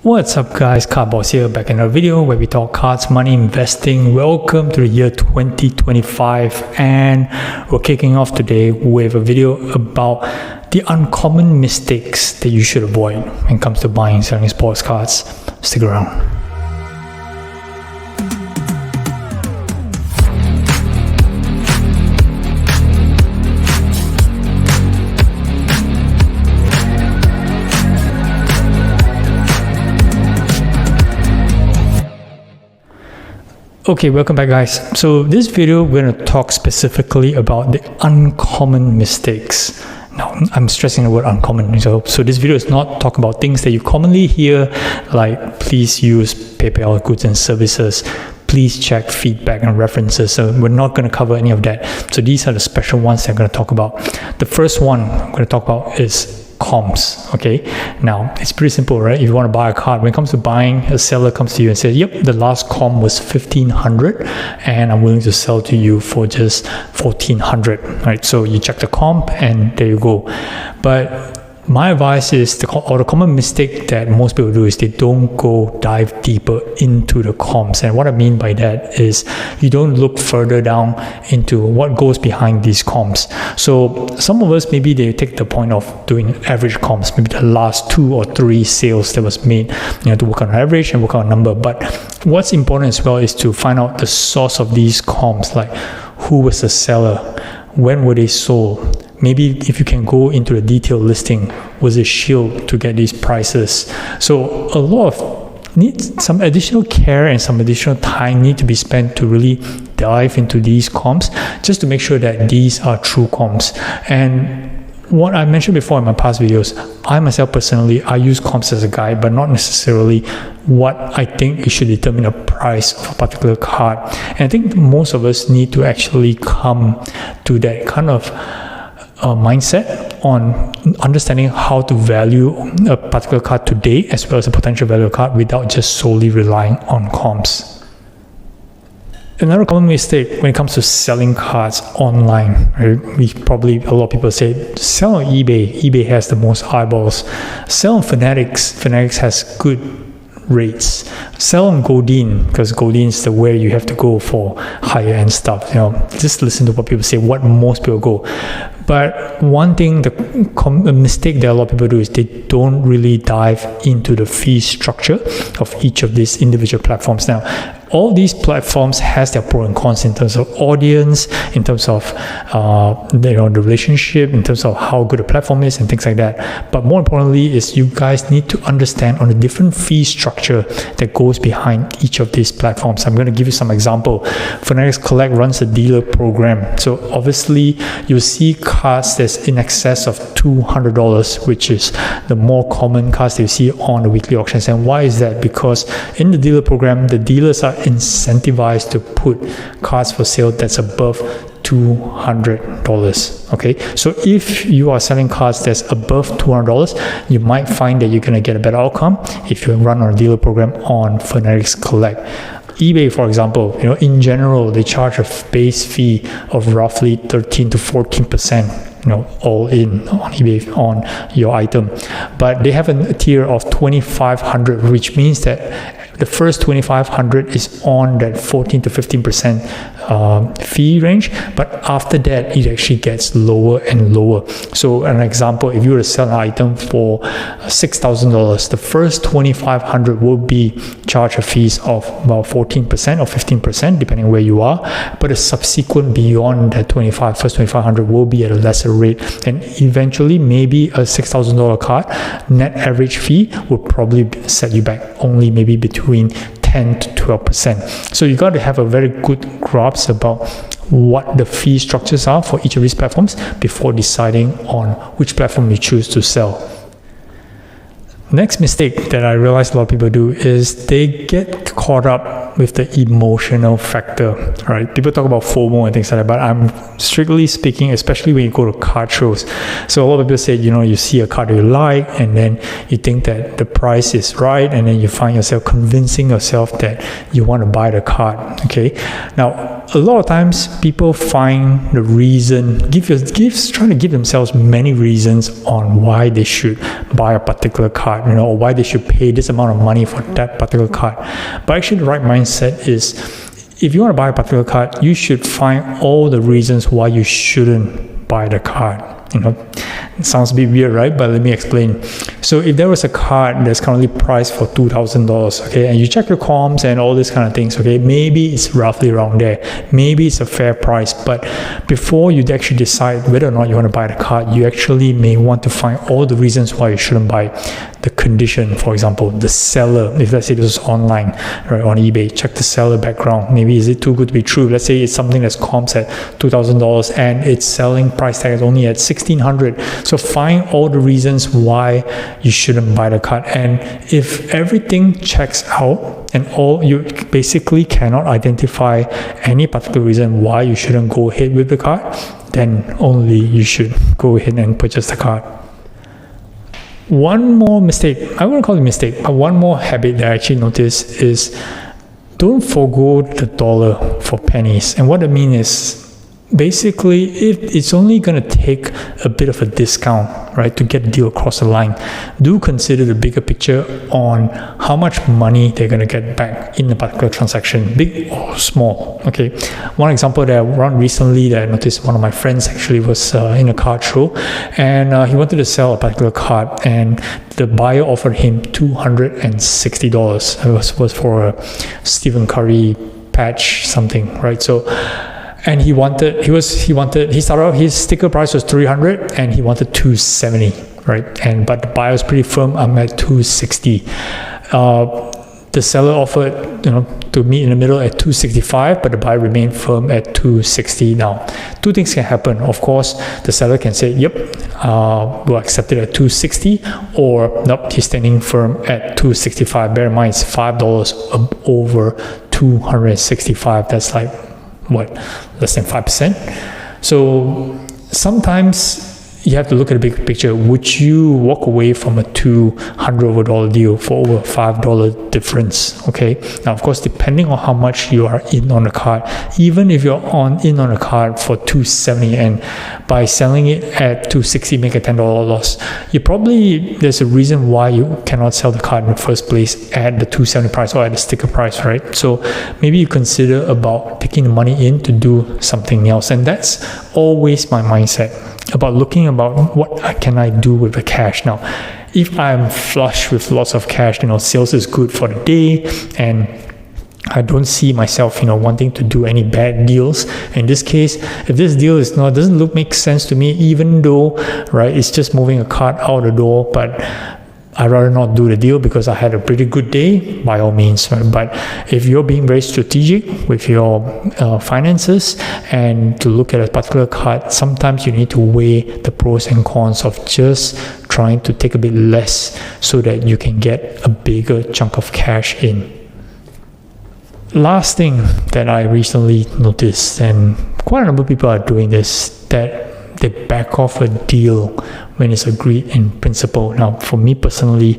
What's up guys, Card Boss here, back in a video where we talk cards, money, investing. Welcome to the year 2025, and we're kicking off today with a video about the uncommon mistakes that you should avoid when it comes to buying and selling sports cards. Stick around. Okay, welcome back guys. So this video we're going to talk specifically about the uncommon mistakes. Now I'm stressing the word uncommon. So this video is not talking about things that you commonly hear, like please use PayPal goods and services, please check feedback and references. So we're not going to cover any of that. So these are the special ones that I'm going to talk about. The first one I'm going to talk about is comps. Okay, now it's pretty simple, right? If you want to buy a card, when it comes to buying, a seller comes to you and says, yep, the last comp was 1500 and I'm willing to sell to you for just 1400, right? So you check the comp and there you go. But my advice is, the common mistake that most people do is they don't go dive deeper into the comps. And what I mean by that is you don't look further down into what goes behind these comps. So some of us, maybe they take the point of doing average comps, maybe the last 2 or 3 sales that was made, to work on average and work on a number. But what's important as well is to find out the source of these comps, like who was the seller, when were they sold. Maybe if you can go into the detailed listing, was it shield to get these prices? So a lot of needs some additional care and some additional time need to be spent to really dive into these comps, just to make sure that these are true comps. And what I mentioned before in my past videos, I myself personally, I use comps as a guide, but not necessarily what I think it should determine a price of a particular card. And I think most of us need to actually come to that kind of mindset on understanding how to value a particular card today, as well as a potential value of card, without just solely relying on comps. Another common mistake when it comes to selling cards online, right? A lot of people say, sell on eBay. eBay has the most eyeballs. Sell on Fanatics. Fanatics has good rates. Sell on Goldin, because Goldin is where you have to go for higher end stuff. Just listen to what people say, what most people go. But one thing, the mistake that a lot of people do is they don't really dive into the fee structure of each of these individual platforms. Now, all these platforms has their pros and cons in terms of audience, in terms of the relationship, in terms of how good a platform is and things like that. But more importantly is you guys need to understand on the different fee structure that goes behind each of these platforms. I'm going to give you some example. Fanatics Collect runs a dealer program. So obviously you see cards that's in excess of $200, which is the more common cards that you see on the weekly auctions. And why is that? Because in the dealer program, the dealers are incentivized to put cards for sale that's above $200. Okay, so if you are selling cards that's above $200, you might find that you're going to get a better outcome if you run on a dealer program on Fanatics Collect. eBay, for example, in general, they charge a base fee of roughly 13 to 14%. All in on eBay on your item, but they have a tier of 2,500, which means that the first 2,500 is on that 14 to 15% fee range, but after that it actually gets lower and lower. So an example, if you were to sell an item for $6,000, the first 2,500 will be charged a fees of about 14% or 15%, depending on where you are. But the subsequent beyond that first 2,500 will be at a lesser rate, and eventually maybe a $6,000 card net average fee will probably set you back only maybe between 10 to 12%. So you got to have a very good grasp about what the fee structures are for each of these platforms before deciding on which platform you choose to sell. Next mistake that I realize a lot of people do is they get caught up with the emotional factor, right? People talk about FOMO and things like that, but I'm strictly speaking, especially when you go to card shows. So a lot of people say, you see a card you like, and then you think that the price is right, and then you find yourself convincing yourself that you want to buy the card, okay? Now, a lot of times people find the reason, trying to give themselves many reasons on why they should buy a particular card, or why they should pay this amount of money for that particular card. But actually the right mindset is, if you want to buy a particular card, you should find all the reasons why you shouldn't buy the card. It sounds a bit weird, right? But let me explain. So if there was a card that's currently priced for $2,000, okay, and you check your comms and all these kind of things, okay, maybe it's roughly around there. Maybe it's a fair price, but before you actually decide whether or not you want to buy the card, you actually may want to find all the reasons why you shouldn't buy. The condition, for example, the seller, if let's say this is online, right, on eBay, check the seller background. Maybe is it too good to be true? Let's say it's something that's comps at $2,000 and its selling price tag is only at $1,600. So find all the reasons why you shouldn't buy the card. And if everything checks out and you basically cannot identify any particular reason why you shouldn't go ahead with the card, then only you should go ahead and purchase the card. One more mistake, I wouldn't call it a mistake, but one more habit that I actually noticed is don't forgo the dollar for pennies. And what I mean is, basically, if it's only going to take a bit of a discount, right, to get a deal across the line, do consider the bigger picture on how much money they're going to get back in a particular transaction, big or small. Okay, one example that I ran recently that I noticed, one of my friends actually was in a card show, and he wanted to sell a particular card, and the buyer offered him $260. It was for a Stephen Curry patch something, right? So, and he started out, his sticker price was $300 and he wanted $270, right? But the buyer was pretty firm, I'm at $260. The seller offered, to meet in the middle at $265, but the buyer remained firm at $260. Now, two things can happen. Of course, the seller can say, yep, we'll accept it at $260, or nope, he's standing firm at $265. Bear in mind, it's $5 over $265. That's like, what, less than 5%. So sometimes you have to look at the big picture. Would you walk away from a $200 deal for over $5 difference? Okay. Now, of course, depending on how much you are in on the card, even if you're in on the card for $270 and by selling it at $260, make a $10 loss, there's a reason why you cannot sell the card in the first place at the $270 price or at the sticker price, right? So maybe you consider about taking the money in to do something else. And that's always my mindset, about looking about what can I do with the cash. Now, if I'm flush with lots of cash, sales is good for the day, and I don't see myself, wanting to do any bad deals. In this case, if this deal doesn't make sense to me, even though, right, it's just moving a card out the door, but I'd rather not do the deal because I had a pretty good day, by all means. Right? But if you're being very strategic with your finances and to look at a particular card, sometimes you need to weigh the pros and cons of just trying to take a bit less so that you can get a bigger chunk of cash in. Last thing that I recently noticed, and quite a number of people are doing this, that they back off a deal when it's agreed in principle. Now, for me personally,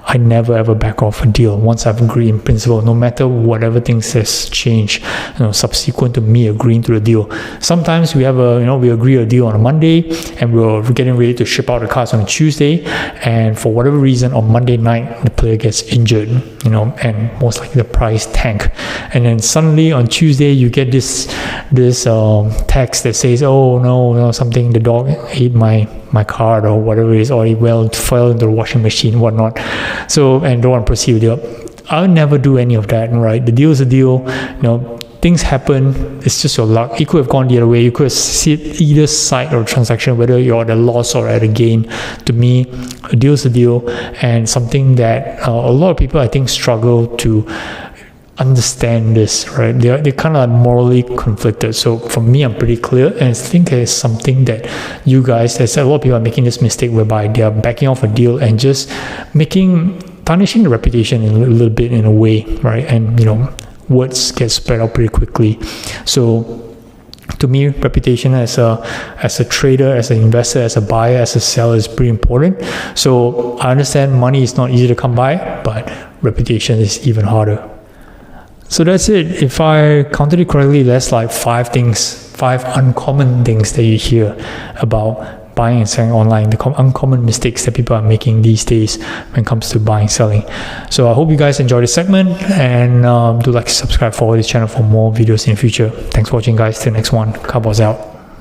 I never ever back off a deal once I've agreed in principle, no matter whatever things has changed, subsequent to me agreeing to the deal. Sometimes we have we agree a deal on a Monday and we're getting ready to ship out the cards on a Tuesday, and for whatever reason on Monday night the player gets injured, and most likely the price tank, and then suddenly on Tuesday you get this text that says, oh no, something, the dog ate my card or whatever it is, or it fell into the washing machine, whatnot. So, and don't want to proceed with the deal. I'll never do any of that, right? The deal is a deal. Things happen. It's just your luck. It could have gone the other way. You could have seen either side of the transaction, whether you're at a loss or at a gain. To me, a deal is a deal, and something that a lot of people, I think, struggle to understand this, right? They're kind of morally conflicted. So for me, I'm pretty clear, and I think it's something that you guys, there's a lot of people are making this mistake whereby they are backing off a deal and just tarnishing the reputation in a little bit in a way, right? And words get spread out pretty quickly. So to me, reputation as a trader, as an investor, as a buyer, as a seller is pretty important. So I understand money is not easy to come by, but reputation is even harder. So that's it. If I counted it correctly, that's like 5 uncommon things that you hear about buying and selling online, the uncommon mistakes that people are making these days when it comes to buying and selling. So I hope you guys enjoyed this segment, and do like to subscribe, follow this channel for more videos in the future. Thanks for watching, guys. Till next one. Cowboys out.